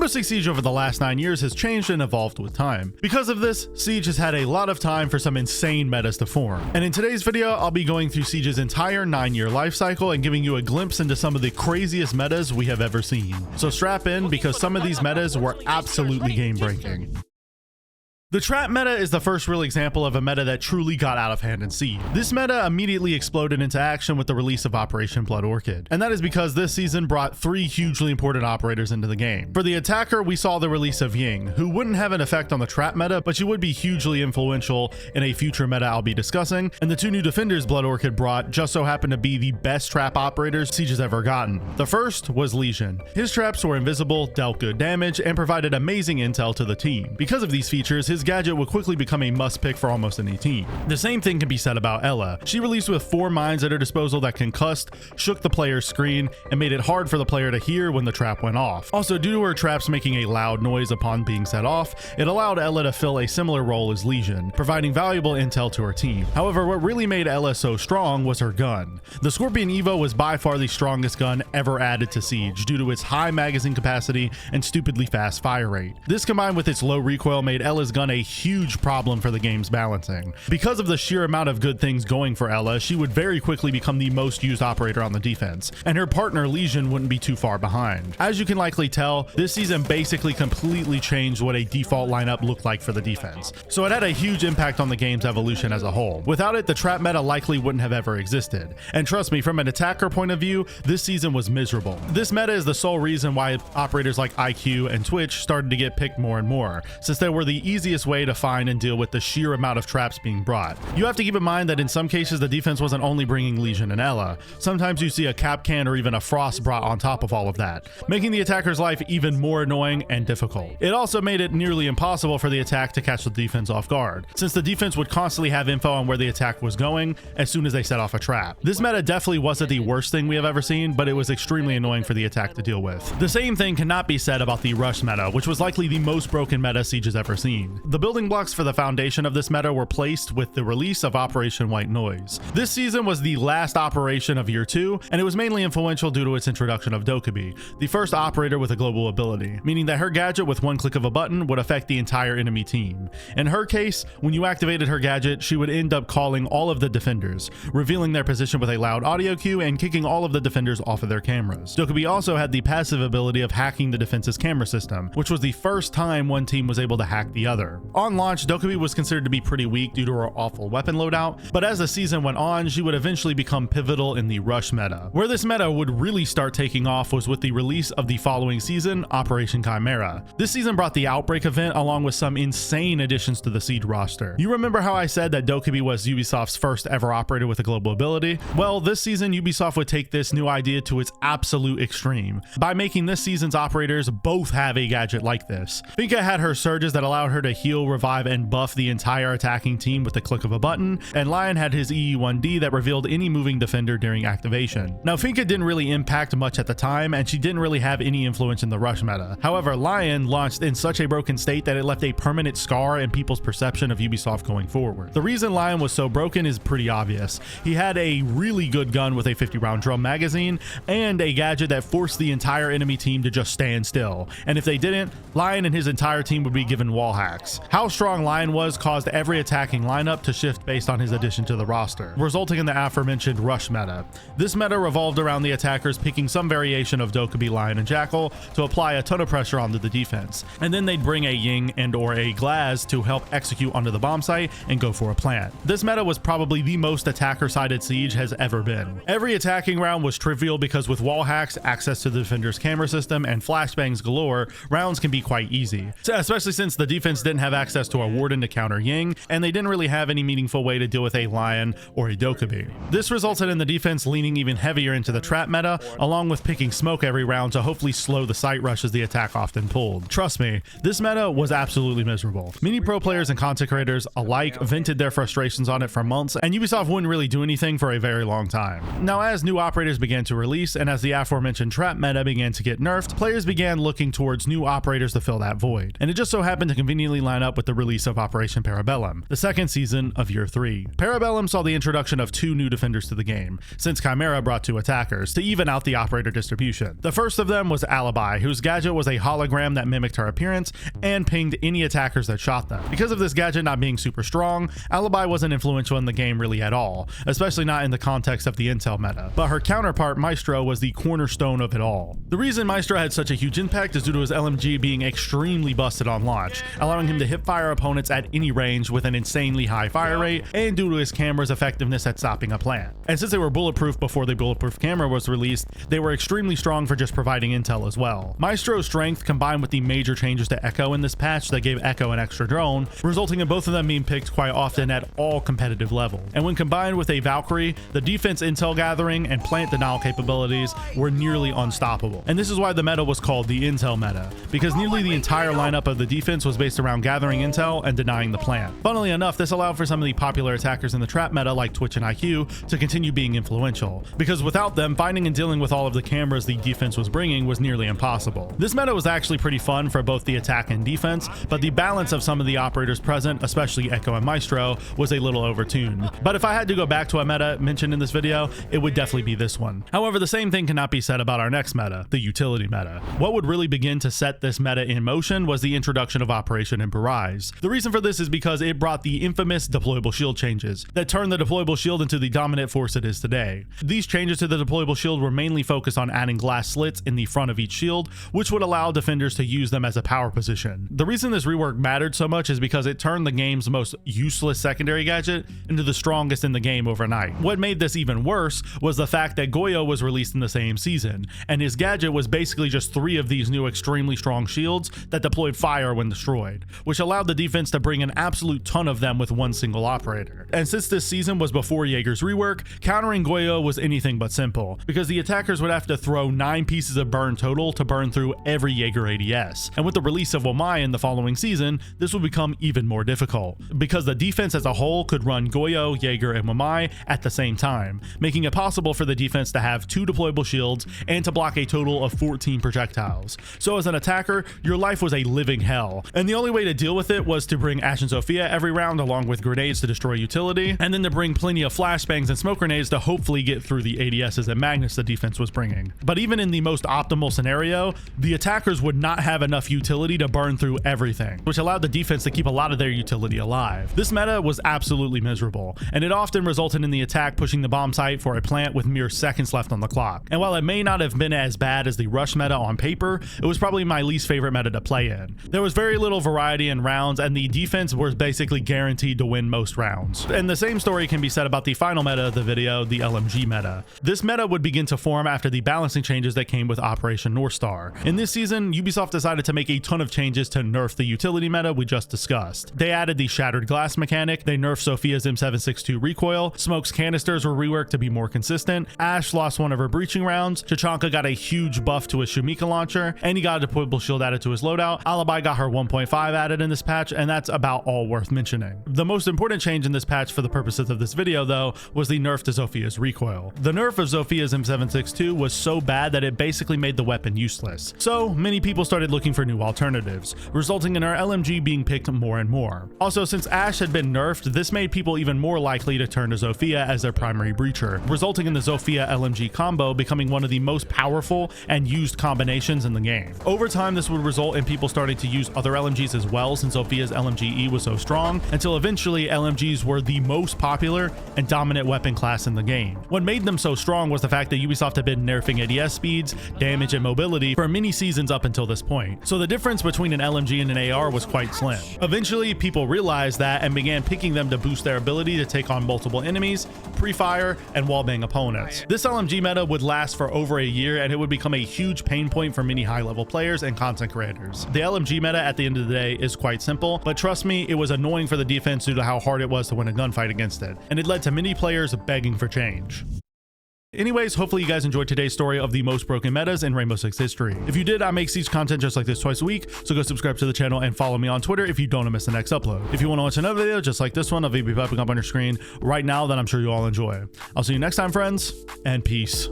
Rainbow Six Siege over the last 9 years has changed and evolved with time. Because of this, Siege has had a lot of time for some insane metas to form. And in today's video, I'll be going through Siege's entire 9-year life cycle and giving you a glimpse into some of the craziest metas we have ever seen. So strap in, because some of these metas were absolutely game-breaking. The trap meta is the first real example of a meta that truly got out of hand in Siege. This meta immediately exploded into action with the release of Operation Blood Orchid, and that is because this season brought 3 hugely important operators into the game. For the attacker, we saw the release of Ying, who wouldn't have an effect on the trap meta, but she would be hugely influential in a future meta I'll be discussing, and the 2 new defenders Blood Orchid brought just so happened to be the best trap operators Siege has ever gotten. The first was Lesion. His traps were invisible, dealt good damage, and provided amazing intel to the team. Because of these features, his gadget would quickly become a must pick for almost any team. The same thing can be said about Ela. She released with 4 mines at her disposal that concussed, shook the player's screen, and made it hard for the player to hear when the trap went off. Also, due to her traps making a loud noise upon being set off, it allowed Ela to fill a similar role as Lesion, providing valuable intel to her team. However, what really made Ela so strong was her gun. The Scorpion Evo was by far the strongest gun ever added to Siege due to its high magazine capacity and stupidly fast fire rate. This combined with its low recoil made Ela's gun a huge problem for the game's balancing. Because of the sheer amount of good things going for Ela, she would very quickly become the most used operator on the defense, and her partner Lesion wouldn't be too far behind. As you can likely tell, this season basically completely changed what a default lineup looked like for the defense, so it had a huge impact on the game's evolution as a whole. Without it, the trap meta likely wouldn't have ever existed, and trust me, from an attacker point of view, this season was miserable. This meta is the sole reason why operators like IQ and Twitch started to get picked more and more, since they were the easiest way to find and deal with the sheer amount of traps being brought. You have to keep in mind that in some cases the defense wasn't only bringing Lesion and Ela. Sometimes you see a Capcan or even a Frost brought on top of all of that, making the attacker's life even more annoying and difficult. It also made it nearly impossible for the attack to catch the defense off guard, since the defense would constantly have info on where the attack was going as soon as they set off a trap. This meta definitely wasn't the worst thing we have ever seen, but it was extremely annoying for the attack to deal with. The same thing cannot be said about the Rush meta, which was likely the most broken meta Siege has ever seen. The building blocks for the foundation of this meta were placed with the release of Operation White Noise. This season was the last operation of year 2, and it was mainly influential due to its introduction of Dokkaebi, the first operator with a global ability, meaning that her gadget with one click of a button would affect the entire enemy team. In her case, when you activated her gadget, she would end up calling all of the defenders, revealing their position with a loud audio cue and kicking all of the defenders off of their cameras. Dokkaebi also had the passive ability of hacking the defense's camera system, which was the first time one team was able to hack the other. On launch, Dokkaebi was considered to be pretty weak due to her awful weapon loadout, but as the season went on, she would eventually become pivotal in the Rush meta. Where this meta would really start taking off was with the release of the following season, Operation Chimera. This season brought the Outbreak event along with some insane additions to the Siege roster. You remember how I said that Dokkaebi was Ubisoft's first ever operator with a global ability? Well, this season Ubisoft would take this new idea to its absolute extreme by making this season's operators both have a gadget like this. Finka had her surges that allowed her to heal, revive, and buff the entire attacking team with the click of a button, and Lion had his EE1D that revealed any moving defender during activation. Now, Finka didn't really impact much at the time, and she didn't really have any influence in the Rush meta. However, Lion launched in such a broken state that it left a permanent scar in people's perception of Ubisoft going forward. The reason Lion was so broken is pretty obvious. He had a really good gun with a 50-round drum magazine, and a gadget that forced the entire enemy team to just stand still, and if they didn't, Lion and his entire team would be given wall hacks. How strong Lion was caused every attacking lineup to shift based on his addition to the roster, resulting in the aforementioned Rush meta. This meta revolved around the attackers picking some variation of Dokkaebi, Lion, and Jackal to apply a ton of pressure onto the defense, and then they'd bring a Ying and or a Glaz to help execute onto the bomb site and go for a plant. This meta was probably the most attacker-sided Siege has ever been. Every attacking round was trivial because with wall hacks, access to the defender's camera system, and flashbangs galore, rounds can be quite easy, especially since the defense didn't have access to a Warden to counter Ying, and they didn't really have any meaningful way to deal with a Lion or a Dokkaebi. This resulted in the defense leaning even heavier into the trap meta, along with picking smoke every round to hopefully slow the site rushes the attack often pulled. Trust me, this meta was absolutely miserable. Many pro players and content creators alike vented their frustrations on it for months, and Ubisoft wouldn't really do anything for a very long time. Now, as new operators began to release, and as the aforementioned trap meta began to get nerfed, players began looking towards new operators to fill that void, and it just so happened to conveniently line up with the release of Operation Parabellum, the second season of Year 3. Parabellum saw the introduction of 2 new defenders to the game, since Chimera brought 2 attackers to even out the operator distribution. The first of them was Alibi, whose gadget was a hologram that mimicked her appearance and pinged any attackers that shot them. Because of this gadget not being super strong, Alibi wasn't influential in the game really at all, especially not in the context of the intel meta. But her counterpart, Maestro, was the cornerstone of it all. The reason Maestro had such a huge impact is due to his LMG being extremely busted on launch, allowing him to hip fire opponents at any range with an insanely high fire rate, and due to his camera's effectiveness at stopping a plant. And since they were bulletproof before the bulletproof camera was released, they were extremely strong for just providing intel as well. Maestro's strength combined with the major changes to Echo in this patch that gave Echo an extra drone, resulting in both of them being picked quite often at all competitive levels. And when combined with a Valkyrie, the defense intel gathering and plant denial capabilities were nearly unstoppable. And this is why the meta was called the intel meta, because nearly the entire lineup of the defense was based around gathering intel and denying the plant. Funnily enough, this allowed for some of the popular attackers in the trap meta like Twitch and IQ to continue being influential, because without them, finding and dealing with all of the cameras the defense was bringing was nearly impossible. This meta was actually pretty fun for both the attack and defense, but the balance of some of the operators present, especially Echo and Maestro, was a little overtuned. But if I had to go back to a meta mentioned in this video, it would definitely be this one. However, the same thing cannot be said about our next meta, the utility meta. What would really begin to set this meta in motion was the introduction of Operation Improvise. The reason for this is because it brought the infamous deployable shield changes that turned the deployable shield into the dominant force it is today. These changes to the deployable shield were mainly focused on adding glass slits in the front of each shield, which would allow defenders to use them as a power position. The reason this rework mattered so much is because it turned the game's most useless secondary gadget into the strongest in the game overnight. What made this even worse was the fact that Goyo was released in the same season, and his gadget was basically just 3 of these new extremely strong shields that deployed fire when destroyed, which allowed the defense to bring an absolute ton of them with one single operator. And since this season was before Jaeger's rework, countering Goyo was anything but simple, because the attackers would have to throw 9 pieces of burn total to burn through every Jaeger ADS. And with the release of Wamai in the following season, this would become even more difficult, because the defense as a whole could run Goyo, Jaeger, and Wamai at the same time, making it possible for the defense to have 2 deployable shields and to block a total of 14 projectiles. So as an attacker, your life was a living hell, and the only way to deal with it was to bring Ash and Sophia every round along with grenades to destroy utility, and then to bring plenty of flashbangs and smoke grenades to hopefully get through the ADSs and magnets the defense was bringing. But even in the most optimal scenario, the attackers would not have enough utility to burn through everything, which allowed the defense to keep a lot of their utility alive. This meta was absolutely miserable, and it often resulted in the attack pushing the bomb site for a plant with mere seconds left on the clock. And while it may not have been as bad as the rush meta on paper, it was probably my least favorite meta to play in. There was very little variety in rounds, and the defense was basically guaranteed to win most rounds. And the same story can be said about the final meta of the video, the LMG meta. This meta would begin to form after the balancing changes that came with Operation North Star. In this season, Ubisoft decided to make a ton of changes to nerf the utility meta we just discussed. They added the shattered glass mechanic, they nerfed Sophia's M762 recoil, Smoke's canisters were reworked to be more consistent, Ash lost one of her breaching rounds, Chachanka got a huge buff to his Shumika launcher, and he got a deployable shield added to his loadout. Alibi got her 1.5 added in this patch, and that's about all worth mentioning. The most important change in this patch for the purposes of this video though was the nerf to Sophia's recoil. The nerf of Sophia's M762 was so bad that it basically made the weapon useless. So many people started looking for new alternatives, resulting in our LMG being picked more and more. Also, since Ash had been nerfed, this made people even more likely to turn to Zofia as their primary breacher, resulting in the Zofia LMG combo becoming one of the most powerful and used combinations in the game. Over time, this would result in people starting to use other LMGs as well, since Zophia's LMG-E was so strong, until eventually LMGs were the most popular and dominant weapon class in the game. What made them so strong was the fact that Ubisoft had been nerfing ADS speeds, damage, and mobility for many seasons up until this point. So the difference between an LMG and an AR was quite slim. Eventually, people realized that and began picking them to boost their ability to take on multiple enemies, pre-fire, and wallbang opponents. This LMG meta would last for over a year, and it would become a huge pain point for many high-level players and content creators. The LMG meta at the end of the day is quite simple, but trust me, it was annoying for the defense due to how hard it was to win a gunfight against it, and it led to many players begging for change. Anyways, hopefully you guys enjoyed today's story of the most broken metas in Rainbow Six history. If you did, I make Siege content just like this twice a week, so go subscribe to the channel and follow me on Twitter if you don't want to miss the next upload. If you want to watch another video just like this one, I'll be popping up on your screen right now that I'm sure you all enjoy. I'll see you next time, friends, and peace.